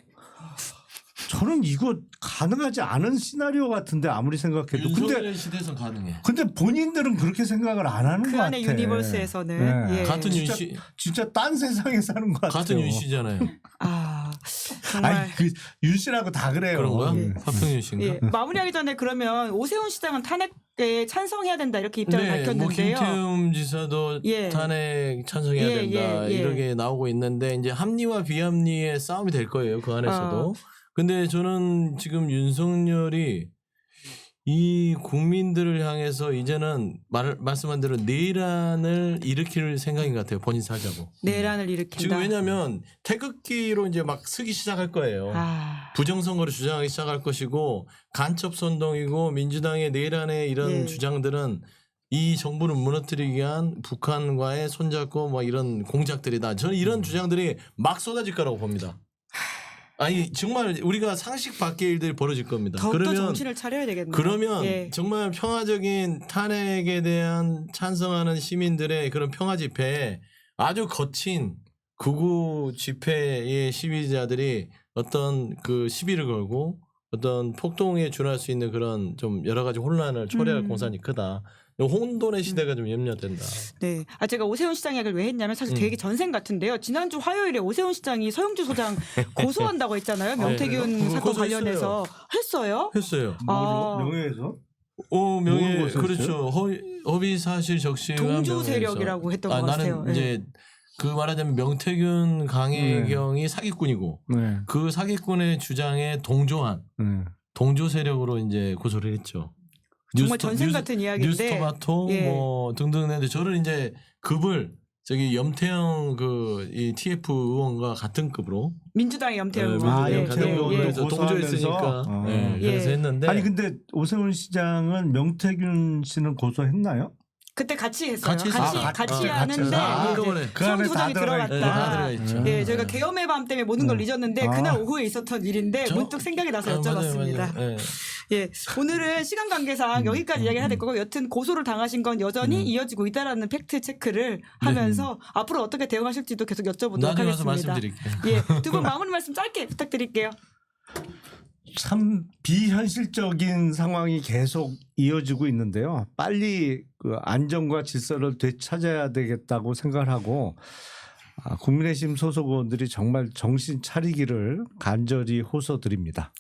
저는 이거 가능하지 않은 시나리오 같은데 아무리 생각해도. 윤석열 시대에선 가능해. 근데 본인들은 그렇게 생각을 안 하는 것 그 같아. 안에 유니버스에서는 네. 예. 같은 윤 진짜, 씨, 진짜 딴 세상에 사는 것 같아요. 같은 윤 씨잖아요. 아 정말. 아니 그윤 씨라고 다 그래요. 그런 거야? 예. 화평윤 씨인가? 예, 마무리하기 전에 그러면 오세훈 시장은 탄핵에 찬성해야 된다 이렇게 입장을 뭐 밝혔는데요. 김태흠 지사도 예. 탄핵 찬성해야 예, 된다 예, 예. 이렇게 나오고 있는데 이제 합리와 비합리의 싸움이 될 거예요 그 안에서도. 근데 저는 지금 윤석열이 이 국민들을 향해서 이제는 말씀한 대로 내란을 일으킬 생각인 것 같아요. 본인 사자고. 내란을 일으킨다. 지금 왜냐하면 태극기로 이제 막 쓰기 시작할 거예요. 아, 부정선거를 주장하기 시작할 것이고 간첩 선동이고 민주당의 내란의 이런 예. 주장들은 이 정부를 무너뜨리기 위한 북한과의 손잡고 뭐 이런 공작들이다. 저는 이런 주장들이 막 쏟아질 거라고 봅니다. 아니 정말 우리가 상식 밖의 일들이 벌어질 겁니다. 더욱더 정신을 차려야 되겠네요. 그러면 예. 정말 평화적인 탄핵에 대한 찬성하는 시민들의 그런 평화 집회에 아주 거친 극우 집회의 시위자들이 어떤 그 시비를 걸고 어떤 폭동에 준할 수 있는 그런 좀 여러 가지 혼란을 초래할 공산이 크다. 혼돈의 시대가 좀 염려된다. 네. 아 제가 오세훈 시장 이야기를 왜 했냐면 사실 되게 전생 같은데요. 지난주 화요일에 오세훈 시장이 서영주 소장 고소한다고 했잖아요. 명태균 그래요? 사건 고소했어요. 관련해서 했어요. 했어요. 아. 명예에서? 명예 뭘 고소했어요? 그렇죠. 허위 사실 적시한 동조 명예훼손. 세력이라고 했던 것 같아요. 나는 이제 그 말하자면 명태균 강혜경이 사기꾼이고 네. 그 사기꾼의 주장에 동조한 네. 동조 세력으로 이제 고소를 했죠. 정말 전생 같은 이야기인데. 뉴스토마토 예. 뭐 등등 했는데 저를 이제 급을 저기 염태영 그 이 TF 의원과 같은 급으로 민주당의 염태영 민주당 아, 의원. 같은 염태영 의원으로 의원도 해서 고소하면서? 동조했으니까 예. 그래서 예. 했는데 아니 근데 오세훈 시장은 명태균 씨는 고소했나요? 그때 같이 했어요. 같이 했어요. 같이 아, 하는데 아, 한꺼번에. 이제 그 안에 서영주 소장이 다 들어가 있- 들어갔다. 다 들어가 있죠. 예, 저희가 계엄의 밤 때문에 모든 걸 잊었는데 아. 그날 오후에 있었던 일인데 저- 문득 생각이 나서 여쭤봤습니다. 맞아요. 예. 예, 오늘은 시간 관계상 여기까지 이야기해야 될 거고 여튼 고소를 당하신 건 여전히 이어지고 있다라는 팩트 체크를 하면서 앞으로 어떻게 대응하실지도 계속 여쭤보도록 나중에 와서 하겠습니다. 말씀드릴게요. 예, 두 분 마무리 말씀 짧게 부탁드릴게요. 참 비현실적인 상황이 계속 이어지고 있는데요. 빨리 그 안정과 질서를 되찾아야 되겠다고 생각을 하고 국민의힘 소속 의원들이 정말 정신 차리기를 간절히 호소드립니다.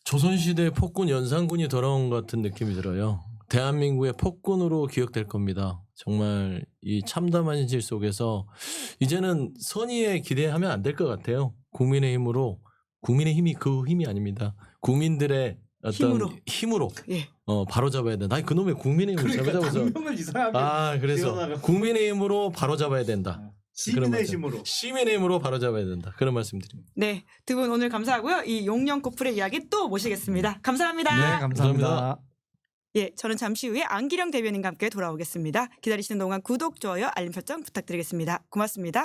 조선시대 폭군 연산군이 돌아온 것 같은 느낌이 들어요. 대한민국의 폭군으로 기억될 겁니다. 정말 이 참담한 현실 속에서 이제는 선의에 기대하면 안 될 것 같아요. 국민의힘으로 국민의힘이 그 힘이 아닙니다. 국민들의 어떤 힘으로 예. 바로 잡아야 된다. 아니 그놈의 국민의힘을 잡아서 당명을 이상하게 그래서 지어나가. 국민의힘으로 바로 잡아야 된다. 시민의 힘으로. 시민의 힘으로 바로 잡아야 된다. 그런 말씀드립니다. 네, 두 분 오늘 감사하고요. 이 용령 커플의 이야기 또 모시겠습니다. 감사합니다. 네, 감사합니다. 감사합니다. 예, 저는 잠시 후에 안기령 대변인과 함께 돌아오겠습니다. 기다리시는 동안 구독, 좋아요, 알림 설정 부탁드리겠습니다. 고맙습니다.